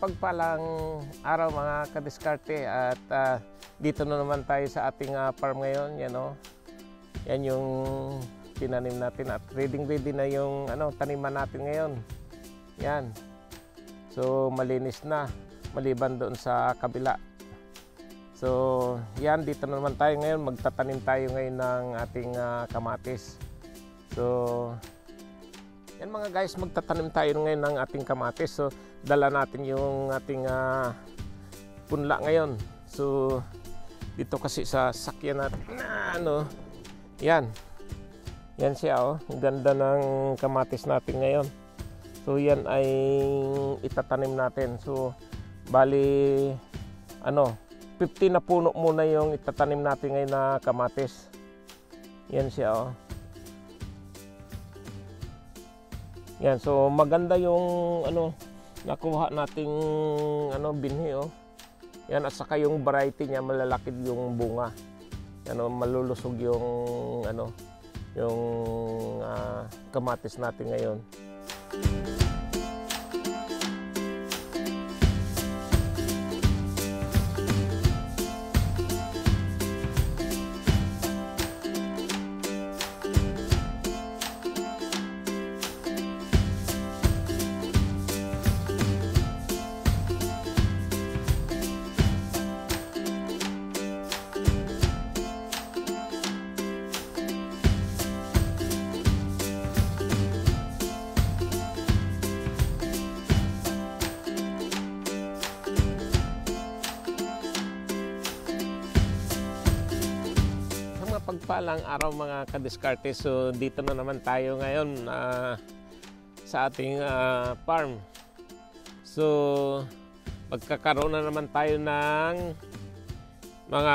mapagpalang araw mga kadiskarte at dito na naman tayo sa ating farm ngayon. Yan, yan yung tinanim natin at ready na yung taniman natin ngayon. Yan. So malinis na maliban doon sa kabila. So yan, dito na naman tayo ngayon. Magtatanim tayo ngayon ng ating kamatis. So yan mga guys, magtatanim tayo ngayon ng ating kamatis. So dala natin yung ating punla ngayon. So dito kasi sa sakyan natin yan. Yan siya, ang ganda ng kamatis natin ngayon. So yan ay itatanim natin. So bali 50 na puno muna yung itatanim natin ngayon na kamatis. Yan siya, Yan, so maganda yung nakuha nating binhi, Yan, at saka yung variety niya, malalaki yung bunga. Yan, malulusog yung yung kamatis natin ngayon. Pagpalang araw mga kadiskarte. So dito na naman tayo ngayon sa ating farm. So magkakaroon na naman tayo ng mga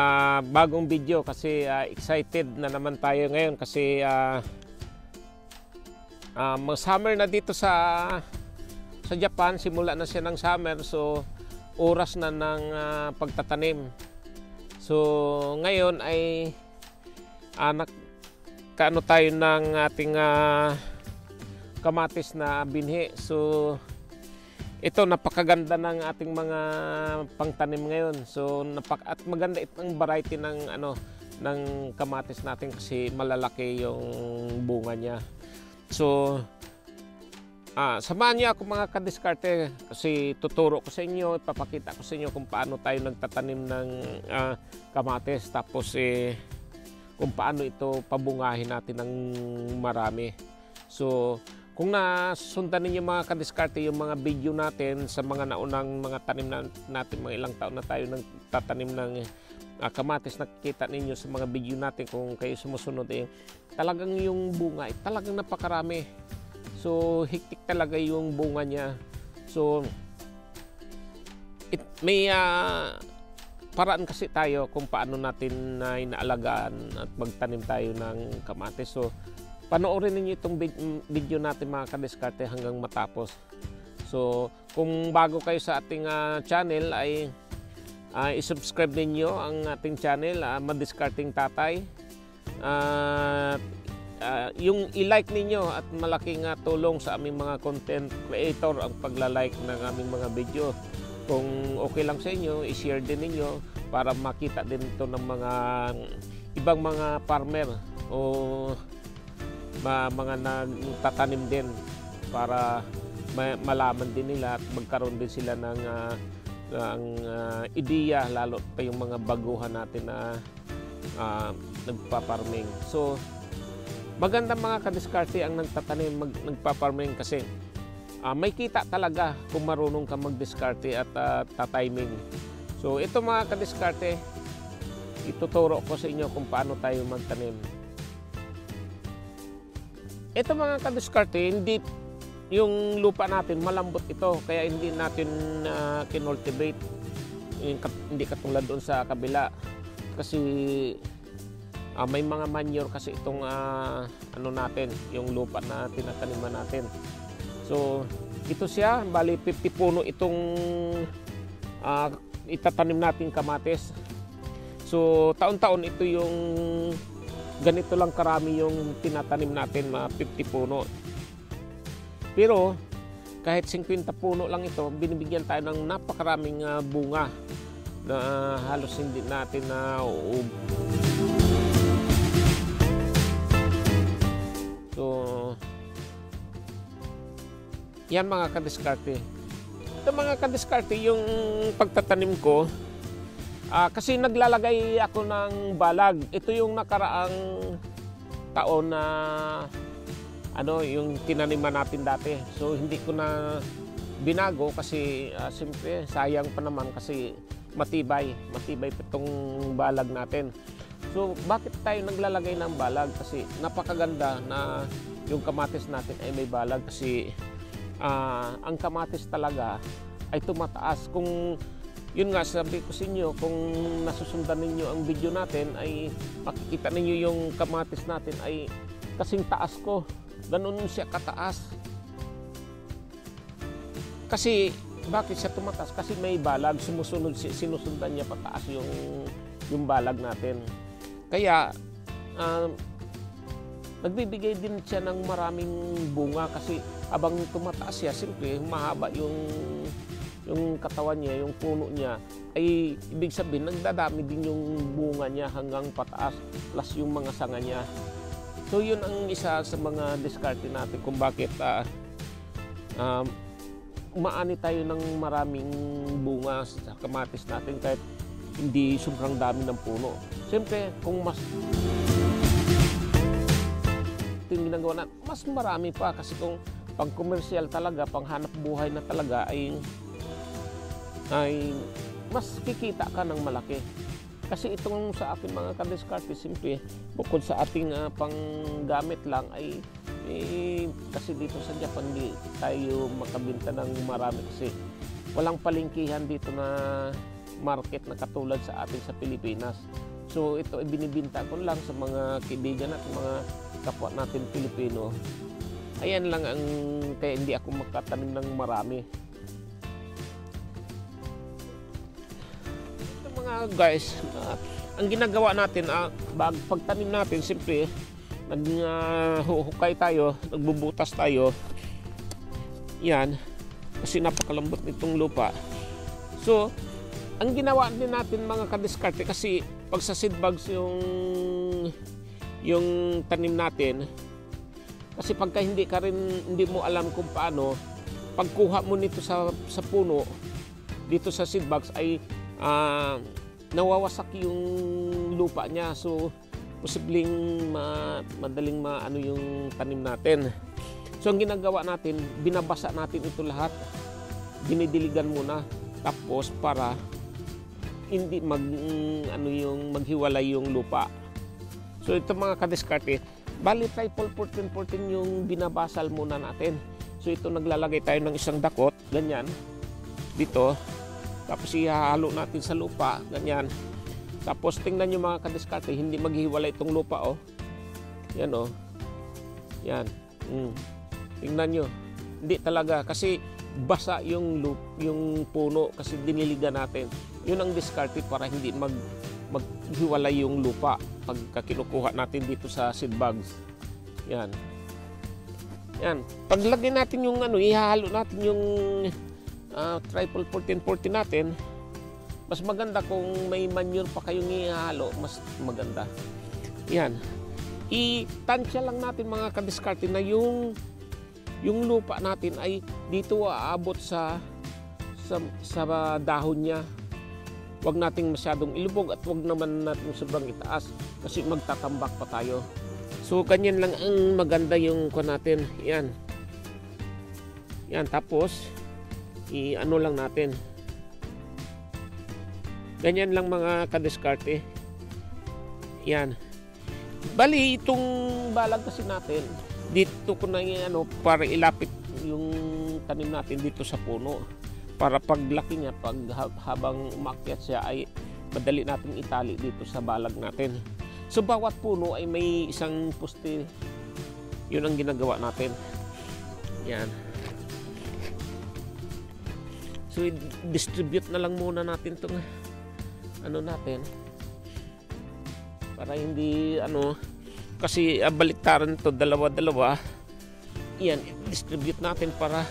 bagong video kasi excited na naman tayo ngayon kasi summer na dito sa Japan. Simula na siya ng summer, so oras na ng pagtatanim. So ngayon ay kaano tayo ng ating kamatis na binhi. So ito, napakaganda ng ating mga pangtanim ngayon. So at maganda itong variety ng ng kamatis natin kasi malalaki yung bunga niya. So samahan niyo ako mga kadiskarte kasi tuturo ko sa inyo, ipapakita ko sa inyo kung paano tayo nagtatanim ng kamatis, tapos kung paano ito pabungahin natin ng marami. So kung nasundan ninyo mga kadiskarte yung mga video natin sa mga naunang mga tanim natin, mga ilang taon na tayo nagtatanim ng kamatis, nakikita ninyo sa mga video natin, kung kayo sumusunod, talagang yung bunga talagang napakarami. So hiktik talaga yung bunga niya. So may paraan kasi tayo kung paano natin inaalagaan at magtanim tayo ng kamatis. So panoorin niyo itong video natin mga kadiskarte hanggang matapos. So kung bago kayo sa ating channel ay i-subscribe ninyo ang ating channel, Madiskarting Tatay. Yung i-like ninyo at malaking tulong sa aming mga content creator ang pagla-like ng aming mga video. Kung okay lang sa inyo, i-share din ninyo para makita din ito ng mga ibang mga farmer o mga nagtatanim din, para malaman din nila at magkaroon din sila ng ideya, lalo pa yung mga baguhan natin na nagpa-farming. So maganda mga kadiskarte ang nagpa-farming kasi may kita talaga kung marunong ka mag-diskarte at tatiming. So ito mga kadiskarte, ituturo ko sa inyo kung paano tayo magtanim. Ito mga kadiskarte, hindi yung lupa natin malambot ito, kaya hindi natin kinultivate. Hindi katulad doon sa kabila kasi may mga manure kasi itong natin, yung lupa na tinataniman natin. So ito siya, bali 50 puno itong itatanim natin kamatis. So taon-taon ito yung ganito lang karami yung tinatanim natin, mga 50 puno. Pero kahit 50 puno lang ito, binibigyan tayo ng napakaraming bunga na halos hindi natin na So, yan mga kadiskarte. Ito mga kadiskarte, yung pagtatanim ko, kasi naglalagay ako ng balag. Ito yung nakaraang taon na yung tinaniman natin dati. So hindi ko na binago kasi siyempre sayang pa naman kasi matibay pa itong balag natin. So bakit tayo naglalagay ng balag? Kasi napakaganda na yung kamatis natin ay may balag kasi ang kamatis talaga ay tumataas. Kung yun nga sabi ko sa inyo, kung nasusundan ninyo ang video natin ay makikita ninyo yung kamatis natin ay kasing taas ko. Ganun siya kataas. Kasi bakit siya tumataas? Kasi may balag, sinusundan niya pataas yung balag natin. Kaya nagbibigay din siya ng maraming bunga kasi habang tumataas siya, siyempre mahaba yung katawan niya, yung puno niya, ay ibig sabihin nagdadami din yung bunga niya hanggang pataas plus yung mga sanga niya. So yun ang isa sa mga diskarte natin kung bakit umaani tayo ng maraming bunga sa kamatis natin kahit hindi sobrang dami ng puno. Siyempre kung mas yung ginagawa natin, mas marami pa kasi kung pang komersyal talaga, pang hanap buhay na talaga ay mas kikita ka ng malaki. Kasi itong sa ating mga kadiskarte, simple, bukod sa ating panggamit lang ay kasi dito sa Japan di tayo makabenta ng marami kasi walang palengkihan dito na market na katulad sa atin sa Pilipinas. So ito ay binibinta ko lang sa mga kaibigan at mga kapwa natin Pilipino. Ayan lang ang kaya hindi ako makatanim ng marami. Guys, ang ginagawa natin pagtanim natin, simple naghuhukay tayo, nagbubutas tayo yan kasi napakalambot nitong lupa. So ang ginawa din natin mga kadiskarte, kasi pag sa seed bags yung tanim natin, kasi pagka hindi mo alam kung paano pagkuha mo nito sa puno dito sa seed bags ay nawawasak yung lupa niya. So posibleng madaling maano yung tanim natin. So ang ginagawa natin, binabasa natin ito lahat, dinidiligan muna, tapos para hindi maghiwalay yung lupa. So ito mga kadiskarte, bali triple 14 yung binabasal muna natin. So ito naglalagay tayo ng isang dakot, ganyan dito. Tapos ihahalo natin sa lupa, ganyan. Tapos tingnan nyo mga kadiskarte, hindi maghiwalay itong lupa, oh. Yan, oh. Yan. Tingnan nyo. Hindi talaga, kasi basa yung puno, kasi diniligan natin. Yun ang diskarte para hindi maghiwalay yung lupa pagka kinukuha natin dito sa seed bags. Yan. Yan. Paglagay natin yung ihahalo natin yung triple 14 natin, mas maganda kung may manure pa kayong ihalo, mas maganda. Yan. Itansya lang natin mga kadiskarte na yung lupa natin ay dito aabot sa dahon niya. Huwag nating masyadong ilubog at huwag naman natin sobrang itaas kasi magtatambak pa tayo. So ganyan lang ang maganda yung natin. Yan. Yan, tapos ano lang natin. Ganyan lang mga kadiskarte. Yan. Bali itong balag kasi natin, dito ko na para ilapit yung tanim natin dito sa puno. Para paglaki niya, habang umakyat siya ay madali natin itali dito sa balag natin. So bawat puno ay may isang poste. Yun ang ginagawa natin. Yan. So i-distribute na lang muna natin itong natin para hindi kasi baliktaran to dalawa-dalawa. Yan, i-distribute natin para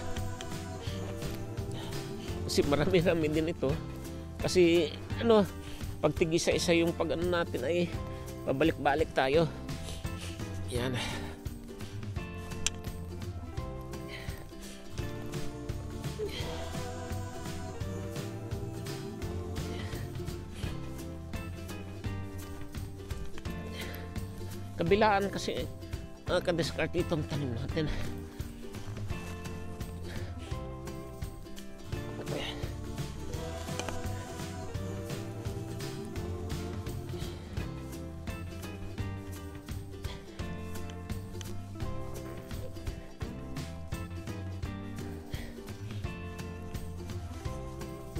Kasi marami-rami din ito. Kasi ano, pag tig-isa-isa yung pag-ano natin ay pabalik-balik tayo. Yan. Kabilaan kasi ka-discard itong tanim natin.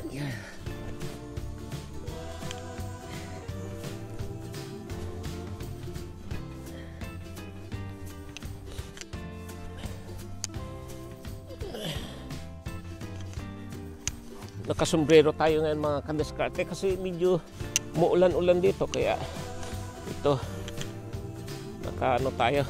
Yeah. Nakasombrero tayo ngayon mga kadiskarte kasi medyo muulan-ulan dito kaya ito nakaano tayo.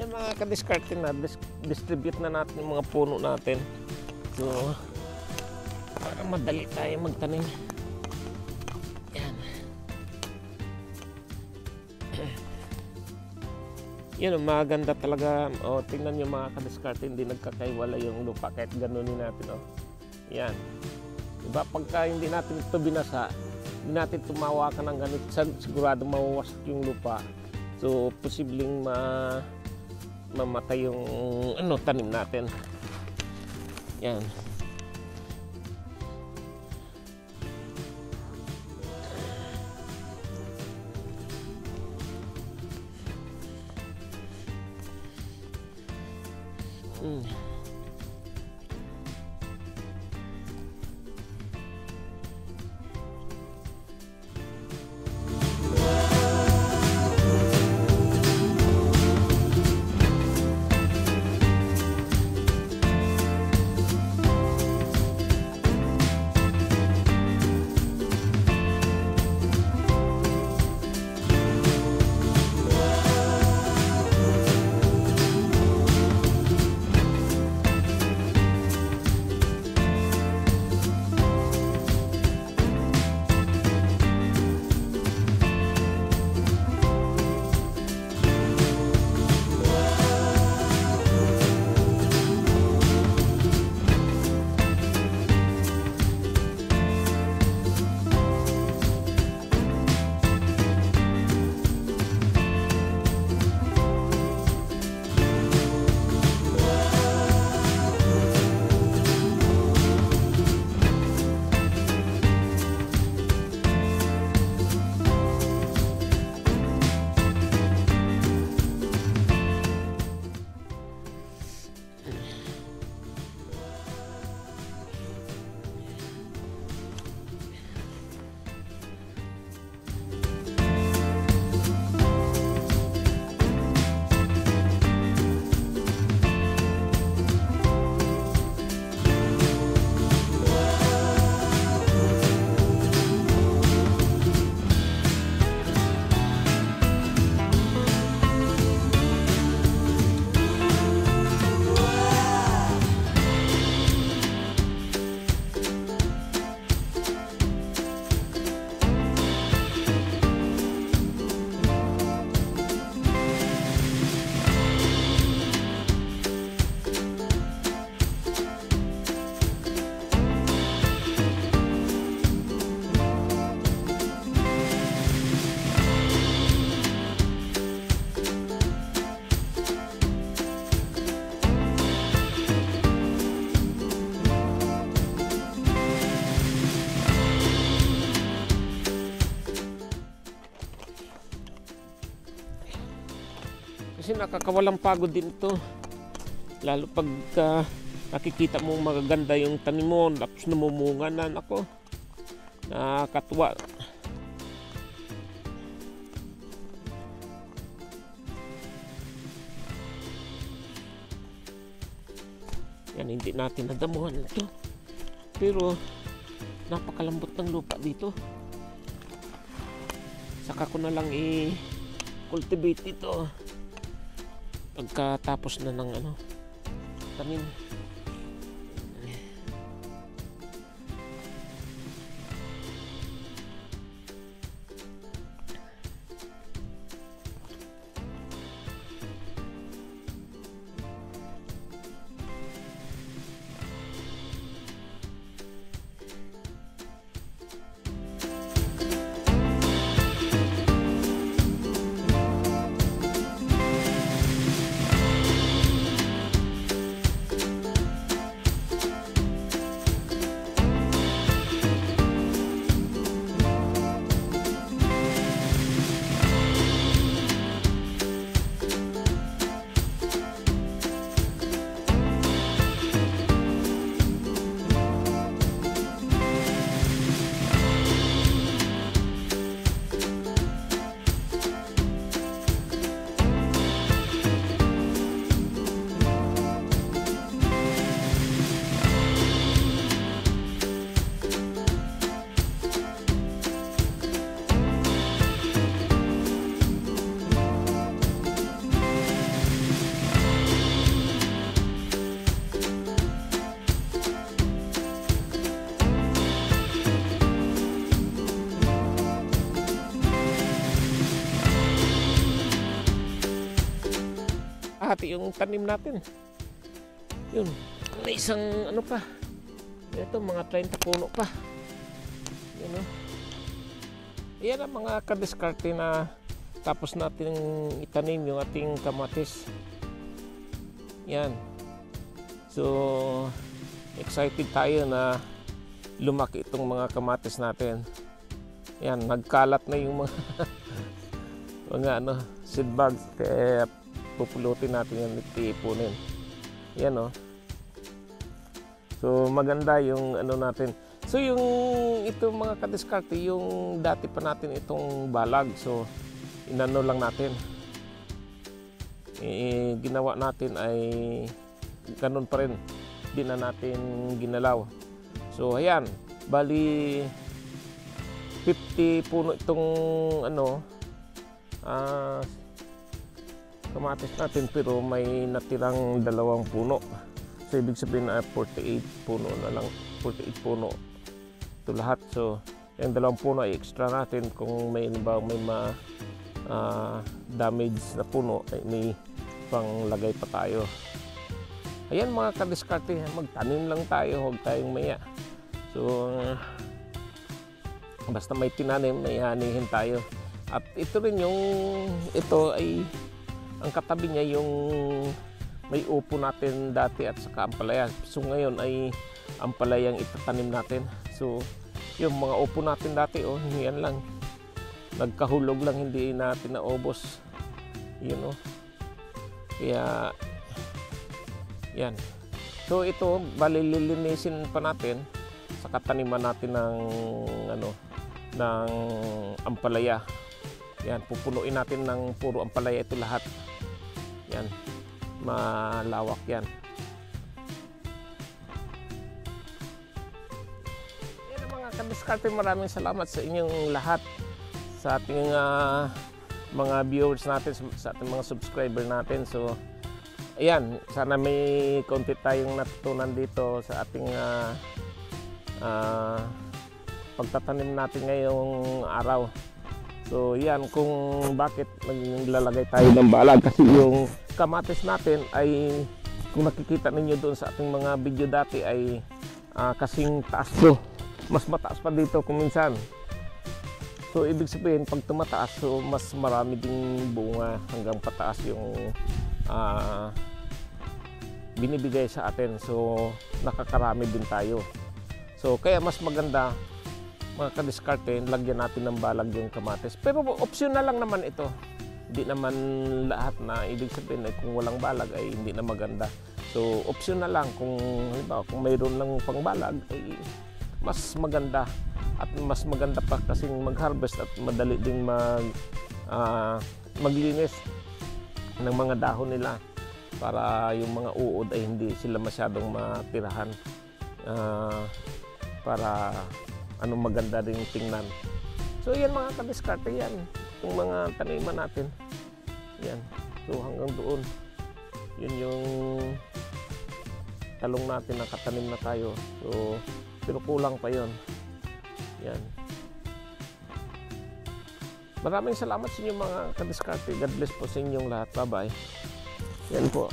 Yan mga kadiskarte na distribute na natin yung mga puno natin. So para madali tayo magtanim. Yan, maganda talaga. O, tingnan nyo mga kadiskarte, hindi nagkakaiwala yung lupa kahit ganunin natin. O. Yan. Diba, pagka hindi natin ito binasa, hindi natin tumawa ka ng ganito, sigurado mawawasak yung lupa. So, posibleng mamatay yung tanim natin. Yan. Kasi nakakawalang pagod din ito. Lalo pag nakikita mo magaganda yung tanim mo, tapos namumunga na, ako. Nakakatuwa. Yan, hindi natin nadamuhan ito. Pero napakalambot ng lupa dito. Saka ko na lang cultivate ito pagkatapos na ng ano, tanim. Hati yung tanim natin. Yun, may isang ano pa. Ito mga 30 puno pa. Yun, no? Yan ang mga kadiskarte na tapos natin itanim yung ating kamatis. Yan. So excited tayo na lumaki itong mga kamatis natin. Yan, nagkalat na yung mga mga ano, seed bags, kaya pupulutin natin yan, ipunin. Yan, oh. So maganda yung ano natin. So yung itong mga kadiskarte, yung dati pa natin itong balag. So inano lang natin. Ginawa natin ay ganun pa rin. Di na natin ginalaw. So ayan, bali 50 puno itong ano kamatis natin, pero may natirang 2 puno. So ibig sabihin na 48 puno na lang, 48 puno ito lahat. So yung 2 puno ay extra natin kung may damage na puno ay may panglagay pa tayo. Ayan mga kadiskarte, magtanim lang tayo, huwag tayong maya. So basta may tinanim, may hanihin tayo. At ito rin yung, ito ay ang katabi niya yung may upo natin dati at saka ampalaya. So ngayon ay ampalayang itatanim natin. So yung mga upo natin dati, oh, yan lang. Nagkahulog lang, hindi natin naubos. Yun, oh. Kaya yan. So ito, balilinisin pa natin sa kataniman natin ng ano, ng ampalaya. Yan, pupunuin natin ng puro ampalaya ito lahat. Yan, malawak yan. Yan ang mga kadiskarte, maraming salamat sa inyong lahat, sa ating mga viewers natin, sa ating mga subscriber natin. So ayan, sana may konti tayong natutunan dito sa ating pagtatanim natin ngayong araw. So yan kung bakit naglalagay tayo ng balag, kasi yung kamatis natin ay, kung nakikita ninyo doon sa ating mga video dati, ay kasing taas to. Mas mataas pa dito kung minsan. So ibig sabihin pag tumataas, so mas marami ding bunga hanggang pataas yung binibigay sa atin. So nakakarami din tayo. So kaya mas maganda mga kadiskarte, lagyan natin ng balag yung kamatis. Pero optional lang naman ito. Hindi naman lahat na ibig sabihin ay kung walang balag ay hindi na maganda. So optional lang, kung halimbawa kung mayroon lang pang balag ay mas maganda. At mas maganda pa kasing mag-harvest at madali ding maglinis ng mga dahon nila, para yung mga uod ay hindi sila masyadong matirahan, para maganda ring tingnan. So yan mga kadiskarte, yan yung mga taniman natin. Yan. So hanggang doon. Yun yung talong natin, nakatanim na tayo. So pero kulang pa yun. Yan. Maraming salamat sa inyo mga kadiskarte. God bless po sa inyong lahat. Bye-bye. Yan po.